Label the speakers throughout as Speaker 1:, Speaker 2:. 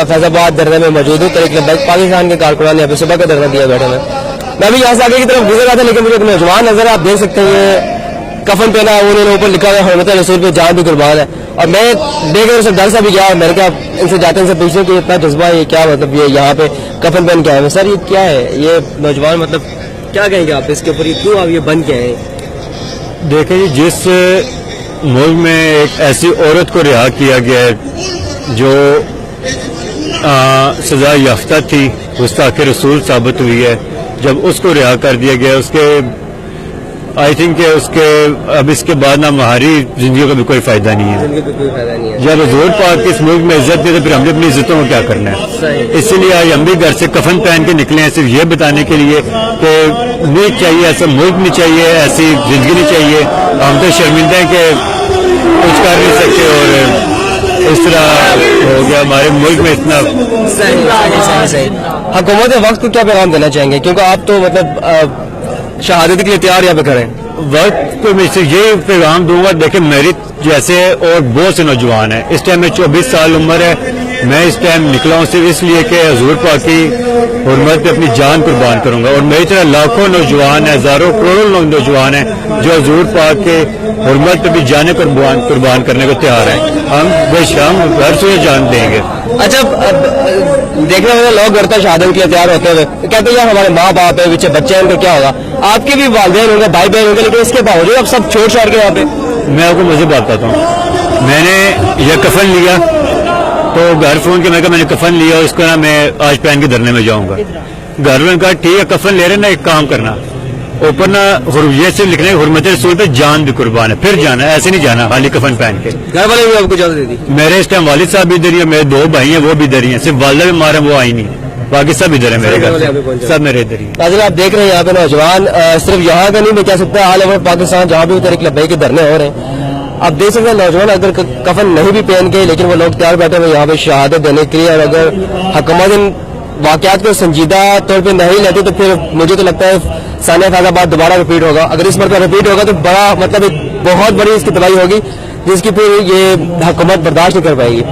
Speaker 1: फैज आबाद धरने में मौजूद हूँ। तरीक लब्बैक पाकिस्तान के कारकुनान यहाँ पे सुबह का धरना दिया बैठे मैं भी यहाँ से आगे की तरफ गुजर रहा था, लेकिन मुझे एक नौजवान नजर, आप देख सकते हैं कफन पहना है, उन्होंने ऊपर लिखा है हुर्मत रसूल पे जान भी कुर्बान है। और मैं देख कर उसे डर सा भी गया, मैंने कहा इनसे जाते इनसे पूछने कि इतना जज्बा है क्या, मतलब ये यहाँ पे कफन पहन के आए हैं। सर ये क्या है, ये नौजवान मतलब क्या कहेंगे आप इसके ऊपर, ये क्यों आप ये बन के आए?
Speaker 2: देखें जी, जिस मुल्क में एक ऐसी औरत को रिहा किया गया है जो सजा याफ्ता थी, गुस्ताख रसूल साबित हुई है, जब उसको रिहा कर दिया गया, उसके आई थिंक उसके अब इसके बाद ना हमारी जिंदगी का भी कोई फायदा नहीं है। जब हुजूर पाक इस मुल्क में इज्जत दे तो फिर हमने अपनी इज्जतों को क्या करना है। इसीलिए आज हम भी घर से कफन पहन के निकले हैं, सिर्फ ये बताने के लिए कि नहीं चाहिए, ऐसा मुल्क नहीं चाहिए, ऐसी जिंदगी नहीं चाहिए। हम तो शर्मिंदा हैं कि कुछ कर नहीं सकते और इस तरह हो गया हमारे मुल्क में इतना।
Speaker 1: सही हुकूमत वक्त को क्या पैगाम देना चाहेंगे, क्योंकि आप तो मतलब शहादत के लिए तैयार यहाँ पे करें?
Speaker 2: वक्त को मैं सिर्फ ये पैगाम दूंगा, देखें मेरी जैसे और बहुत से नौजवान हैं, इस टाइम में 24 साल उम्र है, मैं इस टाइम निकला हूँ सिर्फ इसलिए कि हुजूर पाक की हुर्मत पे अपनी जान कुर्बान करूंगा। और मेरी तरह लाखों नौजवान हैं, हजारों करोड़ों नौजवान हैं जो हुजूर पाक के हुर्मत पे भी जाने कुर्बान करने को तैयार हैं। हम बेशर्म घर से जान देंगे।
Speaker 1: अच्छा, देखने में लोग करते शहादत के लिए तैयार होते हुए कहते हैं हमारे माँ बाप है, पीछे बच्चे हैं, उनका क्या होगा? आपके भी वालिदैन होंगे, भाई बहन होंगे, लेकिन इसके बावजूद आप सब छोड़ छाड़ के यहाँ पे।
Speaker 2: मैं आपको मज़े बात बताता हूँ, मैंने यह कफन लिया तो घर फोन के, मैं कहा मैंने कफन लिया और इसको ना मैं आज पहन के धरने में जाऊंगा। घर में कहा ठीक है कफन ले रहे ना, एक काम करना ऊपर ना ये से लिखने हुर्मत रसूल पे जान भी कुर्बान है, फिर जाना है, ऐसे नहीं जाना खाली कफन पहन के।
Speaker 1: घर वाले भी आपको इजाजत दे दी?
Speaker 2: मेरे इस टाइम वालिद साहब भी इधर ही है, मेरे 2 भाई हैं वो भी इधर ही हैं, सिर्फ वालिदा भी मारे वो आई नहीं, बाकी सब इधर है मेरे घर, सब मेरे इधर ही।
Speaker 1: नाज़रीन आप देख रहे हैं यहाँ पे नौजवान सिर्फ यहाँ का नहीं, मैं कह सकता ऑल ओवर पाकिस्तान जहाँ भी तरीक लब्बैक के धरने हो रहे हैं, आप देख सकते हैं नौजवान अगर कफन नहीं भी पहन के, लेकिन वो लोग तैयार बैठे हुए यहाँ पे शहादत देने के लिए। और अगर हुकूमत इन वाकयात को संजीदा तौर पे नहीं लेती तो फिर मुझे तो लगता है सानिया फैज आबाद दोबारा रिपीट होगा। अगर इस मरतबा रिपीट होगा तो बड़ा मतलब एक बहुत बड़ी इसकी तबाही होगी जिसकी फिर ये हुकूमत बर्दाश्त नहीं कर पाएगी।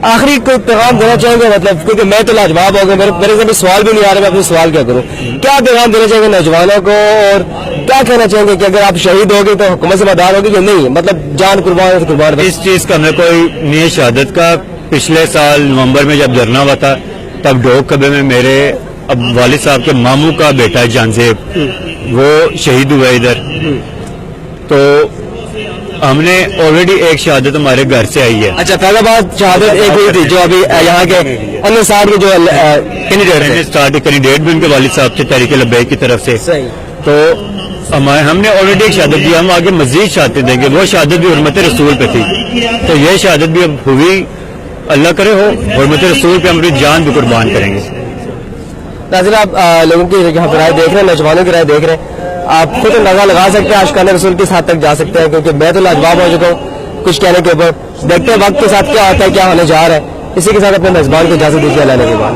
Speaker 1: आखिरी कोई पैगाम देना चाहेंगे, मतलब क्योंकि मैं तो लाजवाब हो गया, मेरे से भी सवाल भी नहीं आ रहा, मैं अपने सवाल क्या करूं? क्या पैगाम देना चाहेंगे नौजवानों को और क्या कहना चाहेंगे कि अगर आप शहीद होगे तो हुकूमत से मदार होगी या नहीं, मतलब जान कुर्बान तो कुर्बान?
Speaker 2: इस चीज का हमें कोई नहीं। शहादत का पिछले साल नवंबर में जब धरना हुआ था तब डोक कबे में मेरे अब वालिद साहब के मामू का बेटा है जानजेब, वो शहीद हुआ इधर। तो हमने ऑलरेडी एक शहादत हमारे घर से आई है।
Speaker 1: अच्छा, फैजाबाद शहादत एक हुई थी जो अभी यहाँ के अन्सार के जो
Speaker 2: कैंडिडेट भी उनके वालिद साहब थे तहरीक लब्बैक की तरफ से। तो हमने ऑलरेडी एक शहादत दी, हम आगे मजीद शहादत देंगे। वो शहादत भी हुर्मत रसूल पे थी, तो ये शहादत भी अब हुई, अल्लाह करे हो, हुर्मत रसूल पे हम अपनी जान भी कुर्बान करेंगे।
Speaker 1: नाज़रीन आप लोगों की यहाँ पर राय देख रहे हैं, नौजवानों की राय देख रहे हैं, आप खुद अंदाजा लगा सकते हैं आशिकाने रसूल किस हद तक जा सकते हैं, क्योंकि मैं तो लाजवाब हो चुका हूँ कुछ कहने के ऊपर। देखते हैं वक्त के साथ क्या होता है, क्या होने जा रहा है। इसी के साथ अपने मेजबान को इजाजत दीजिए, अल्लाह ने के बाद।